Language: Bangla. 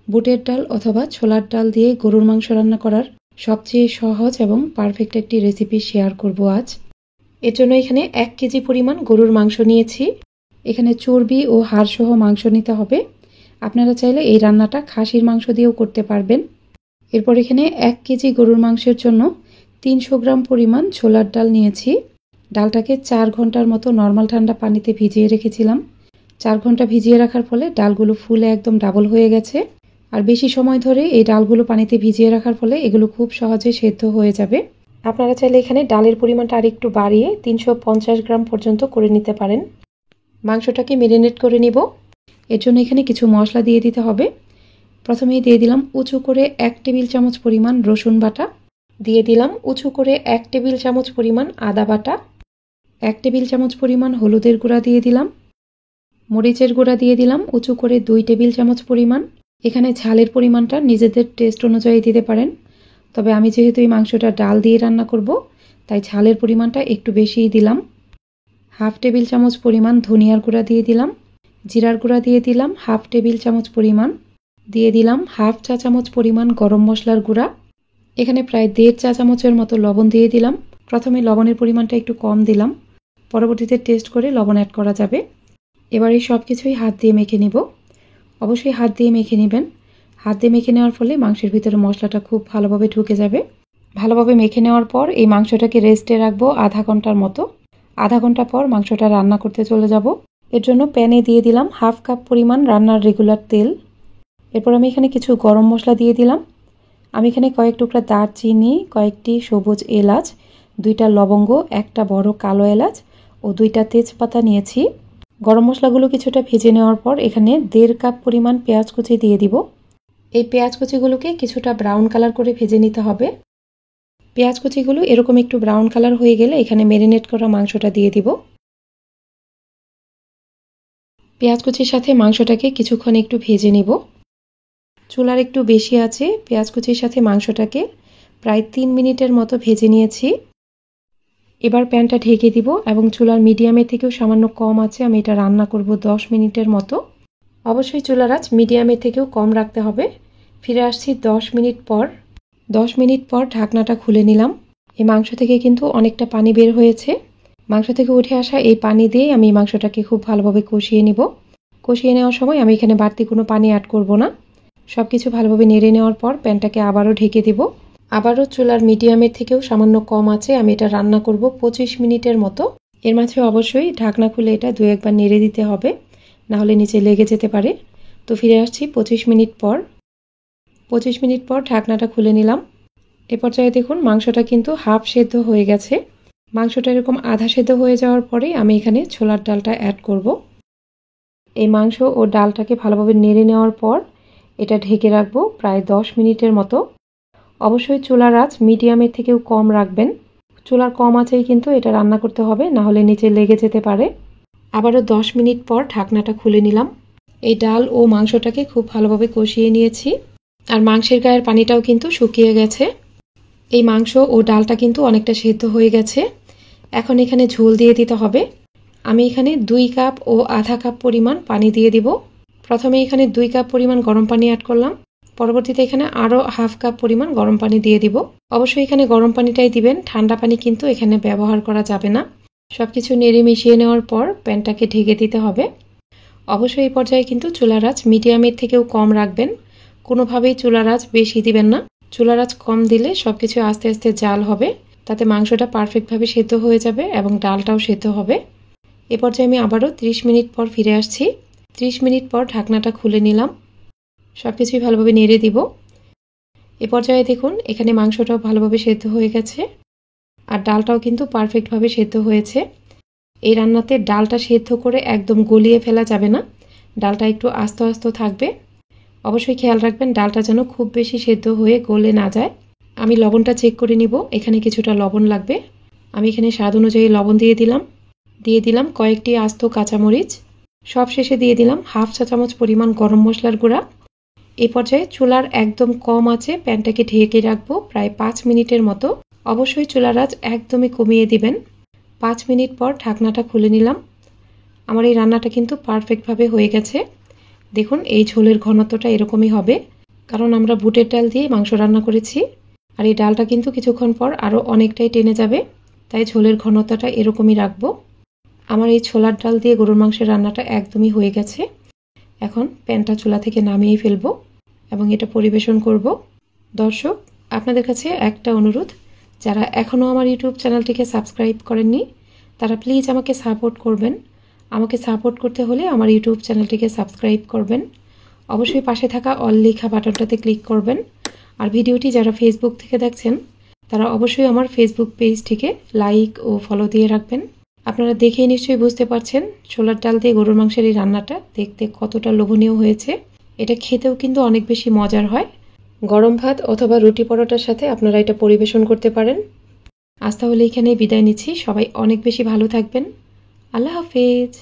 বুটের ডাল অথবা ছোলার ডাল দিয়ে গরুর মাংস রান্না করার সবচেয়ে সহজ এবং পারফেক্ট একটি রেসিপি শেয়ার করব আজ। এর জন্য এখানে 1 কেজি পরিমাণ গরুর মাংস নিয়েছি। এখানে চর্বি ও হাড় সহ মাংস নিতে হবে। আপনারা চাইলে এই রান্নাটা খাসির মাংস দিয়েও করতে পারবেন। এরপর এখানে 1 কেজি গরুর মাংসের জন্য 300 গ্রাম পরিমাণ ছোলার ডাল নিয়েছি। ডালটাকে 4 ঘন্টার মতো নর্মাল ঠান্ডা পানিতে ভিজিয়ে রেখেছিলাম। 4 ঘন্টা ভিজিয়ে রাখার ফলে ডালগুলো ফুলে একদম ডাবল হয়ে গেছে। আর বেশি সময় ধরে এই ডালগুলো পানিতে ভিজিয়ে রাখার ফলে এগুলো খুব সহজে সেদ্ধ হয়ে যাবে। আপনারা চাইলে এখানে ডালের পরিমাণটা আরেকটু বাড়িয়ে 350 গ্রাম পর্যন্ত করে নিতে পারেন। মাংসটাকে ম্যারিনেট করে নিব। এর জন্য এখানে কিছু মশলা দিয়ে দিতে হবে। প্রথমেই দিয়ে দিলাম উঁচু করে 1 টেবিল চামচ পরিমাণ রসুন বাটা, দিয়ে দিলাম উঁচু করে 1 টেবিল চামচ পরিমাণ আদা বাটা, 1 টেবিল চামচ পরিমাণ হলুদের গুঁড়া দিয়ে দিলাম, মরিচের গুঁড়া দিয়ে দিলাম উঁচু করে 2 টেবিল চামচ পরিমাণ। এখানে ঝালের পরিমাণটা নিজেদের টেস্ট অনুযায়ী দিতে পারেন, তবে আমি যেহেতু এই মাংসটা ডাল দিয়ে রান্না করব তাই ঝালের পরিমাণটা একটু বেশিই দিলাম। 1/2 টেবিল চামচ পরিমাণ ধনিয়ার গুঁড়া দিয়ে দিলাম, জিরার গুঁড়া দিয়ে দিলাম 1/2 টেবিল চামচ পরিমাণ, দিয়ে দিলাম 1/2 চা চামচ পরিমাণ গরম মশলার গুঁড়া। এখানে প্রায় 1.5 চা চামচের মতো লবণ দিয়ে দিলাম। প্রথমে লবণের পরিমাণটা একটু কম দিলাম, পরবর্তীতে টেস্ট করে লবণ অ্যাড করা যাবে। এবার এই সব কিছুই হাত দিয়ে মেখে নিব। অবশ্যই হাত দিয়ে মেখে নেবেন। হাত দিয়ে মেখে নেওয়ার ফলে মাংসের ভিতরে মশলাটা খুব ভালোভাবে ঢুকে যাবে। ভালোভাবে মেখে নেওয়ার পর এই মাংসটাকে রেস্টে রাখবো আধা ঘন্টার মতো। আধা ঘন্টা পর মাংসটা রান্না করতে চলে যাব। এর জন্য প্যানে দিয়ে দিলাম 1/2 কাপ পরিমাণ রান্নার রেগুলার তেল। এরপর আমি এখানে কিছু গরম মশলা দিয়ে দিলাম। আমি এখানে কয়েক টুকরা দারচিনি, কয়েকটি সবুজ এলাচ, 2টা লবঙ্গ, 1টা বড় কালো এলাচ ও 2টা তেজপাতা নিয়েছি। গরম মশলাগুলো কিছুটা ভেজে নেওয়ার পর এখানে 1.5 কাপ পরিমাণ পেঁয়াজ কুচি দিয়ে দিব। এই পেঁয়াজ কুচিগুলোকে কিছুটা ব্রাউন কালার করে ভেজে নিতে হবে। পেঁয়াজ কুচিগুলো এরকম একটু ব্রাউন কালার হয়ে গেলে এখানে ম্যারিনেট করা মাংসটা দিয়ে দিব। পেঁয়াজ কুচির সাথে মাংসটাকে কিছুক্ষণ একটু ভেজে নিব। চুলার একটু বেশি আছে, পেঁয়াজ কুচির সাথে মাংসটাকে প্রায় 3 মিনিটের মতো ভেজে নিয়েছি। এবার প্যানটা ঢেকে দিব এবং চুলার মিডিয়ামের থেকেও সামান্য কম আছে আমি এটা রান্না করব 10 মিনিটের মতো। অবশ্যই চুলার আঁচ মিডিয়ামের থেকেও কম রাখতে হবে। ফিরে আসছি 10 মিনিট পর। 10 মিনিট পর ঢাকনাটা খুলে নিলাম। এই মাংস থেকে কিন্তু অনেকটা পানি বের হয়েছে। মাংস থেকে উঠে আসা এই পানি দিয়ে আমি মাংসটাকে খুব ভালোভাবে কষিয়ে নিব। কষিয়ে নেওয়ার সময় আমি এখানে বাড়তি কোনো পানি অ্যাড করব না। সব কিছু ভালোভাবে নেড়ে নেওয়ার পর প্যানটাকে আবারও ঢেকে দিব। আবারও চুলার মিডিয়ামের থেকেও সামান্য কম আছে আমি এটা রান্না করব 25 মিনিটের মতো। এর মাঝে অবশ্যই ঢাকনা খুলে এটা 2-1 বার নেড়ে দিতে হবে, নাহলে নিচে লেগে যেতে পারে। তো ফিরে আসছি 25 মিনিট পর। 25 মিনিট পর ঢাকনাটা খুলে নিলাম। এ পর্যায়ে দেখুন মাংসটা কিন্তু হাফ সেদ্ধ হয়ে গেছে। মাংসটা এরকম আধা সেদ্ধ হয়ে যাওয়ার পরে আমি এখানে ছোলার ডালটা অ্যাড করব। এই মাংস ও ডালটাকে ভালোভাবে নেড়ে নেওয়ার পর এটা ঢেকে রাখবো প্রায় 10 মিনিটের মতো। অবশ্যই চুলার আঁচ মিডিয়ামের থেকেও কম রাখবেন। চুলার কম আঁচেই কিন্তু এটা রান্না করতে হবে, নাহলে নিচে লেগে যেতে পারে। আবারও 10 মিনিট পর ঢাকনাটা খুলে নিলাম। এই ডাল ও মাংসটাকে খুব ভালোভাবে কষিয়ে নিয়েছি, আর মাংসের গায়ের পানিটাও কিন্তু শুকিয়ে গেছে। এই মাংস ও ডালটা কিন্তু অনেকটা সেদ্ধ হয়ে গেছে। এখন এখানে ঝোল দিয়ে দিতে হবে। আমি এখানে 2 কাপ ও আধা কাপ পরিমাণ পানি দিয়ে দিব। প্রথমে এখানে 2 কাপ পরিমাণ গরম পানি অ্যাড করলাম, পরবর্তীতে এখানে আরও 1/2 কাপ পরিমাণ গরম পানি দিয়ে দিব। অবশ্যই এখানে গরম পানিটাই দিবেন, ঠান্ডা পানি কিন্তু এখানে ব্যবহার করা যাবে না। সবকিছু নেড়ে মিশিয়ে নেওয়ার পর প্যানটাকে ঢেকে দিতে হবে। অবশ্যই এই পর্যায়ে কিন্তু চুলার আঁচ মিডিয়ামের থেকেও কম রাখবেন। কোনোভাবেই চুলার আঁচ বেশি দিবেন না। চুলার আঁচ কম দিলে সবকিছু আস্তে আস্তে জাল হবে, তাতে মাংসটা পারফেক্টভাবে সেদ্ধ হয়ে যাবে এবং ডালটাও সেদ্ধ হবে। এ পর্যায়ে আমি আবারও 30 মিনিট পর ফিরে আসছি। 30 মিনিট পর ঢাকনাটা খুলে নিলাম। সবকিছুই ভালোভাবে নেড়ে দিব। এ পর্যায়ে দেখুন এখানে মাংসটাও ভালোভাবে সেদ্ধ হয়ে গেছে, আর ডালটাও কিন্তু পারফেক্টভাবে সেদ্ধ হয়েছে। এই রান্নাতে ডালটা সেদ্ধ করে একদম গলিয়ে ফেলা যাবে না, ডালটা একটু আস্ত আস্ত থাকবে। অবশ্যই খেয়াল রাখবেন ডালটা যেন খুব বেশি সেদ্ধ হয়ে গলে না যায়। আমি লবণটা চেক করে নিব, এখানে কিছুটা লবণ লাগবে। আমি এখানে স্বাদ অনুযায়ী লবণ দিয়ে দিলাম কয়েকটি আস্ত কাঁচামরিচ। সব শেষে দিয়ে দিলাম 1/2 চা চামচ পরিমাণ গরম মশলার গুঁড়া। এই পর্যায়ে চুলার একদম কম আছে প্যানটাকে ঢেকে রাখবো প্রায় 5 মিনিটের মতো। অবশ্যই চুলার আঁচ একদমই কমিয়ে দিবেন। 5 মিনিট পর ঢাকনাটা খুলে নিলাম। আমার এই রান্নাটা কিন্তু পারফেক্টভাবে হয়ে গেছে। দেখুন এই ঝোলের ঘনত্বটা এরকমই হবে। কারণ আমরা বুটের ডাল দিয়ে মাংস রান্না করেছি। আর এই ডালটা কিন্তু কিছুক্ষণ পর আরও অনেকটাই টেনে যাবে, তাই ঝোলের ঘনত্বটা এরকমই রাখবো। আমার এই ছোলার ডাল দিয়ে গরুর মাংসের রান্নাটা একদমই হয়ে গেছে। এখন প্যানটা চুলা থেকে নামিয়ে ফেলবো এবং এটা পরিবেশন করব। দর্শক, আপনাদের কাছে একটা অনুরোধ, যারা এখনও আমার ইউটিউব চ্যানেলটিকে সাবস্ক্রাইব করেননি তারা প্লিজ আমাকে সাপোর্ট করবেন। আমাকে সাপোর্ট করতে হলে আমার ইউটিউব চ্যানেলটিকে সাবস্ক্রাইব করবেন। অবশ্যই পাশে থাকা অল লেখা বাটনটাতে ক্লিক করবেন। আর ভিডিওটি যারা ফেসবুক থেকে দেখছেন তারা অবশ্যই আমার ফেসবুক পেজটিকে লাইক ও ফলো দিয়ে রাখবেন। আপনারা দেখেই নিশ্চয়ই বুঝতে পারছেন ছোলার ডাল দিয়ে গরুর মাংসের এই রান্নাটা দেখতে কতটা লোভনীয় হয়েছে। এটা খেতেও কিন্তু অনেক বেশি মজার হয়। গরম ভাত অথবা রুটি পরোটার সাথে আপনারা এটা পরিবেশন করতে পারেন। আজ তাহলে এখানেই বিদায় নিচ্ছি। সবাই অনেক বেশি ভালো থাকবেন। আল্লাহ হাফেজ।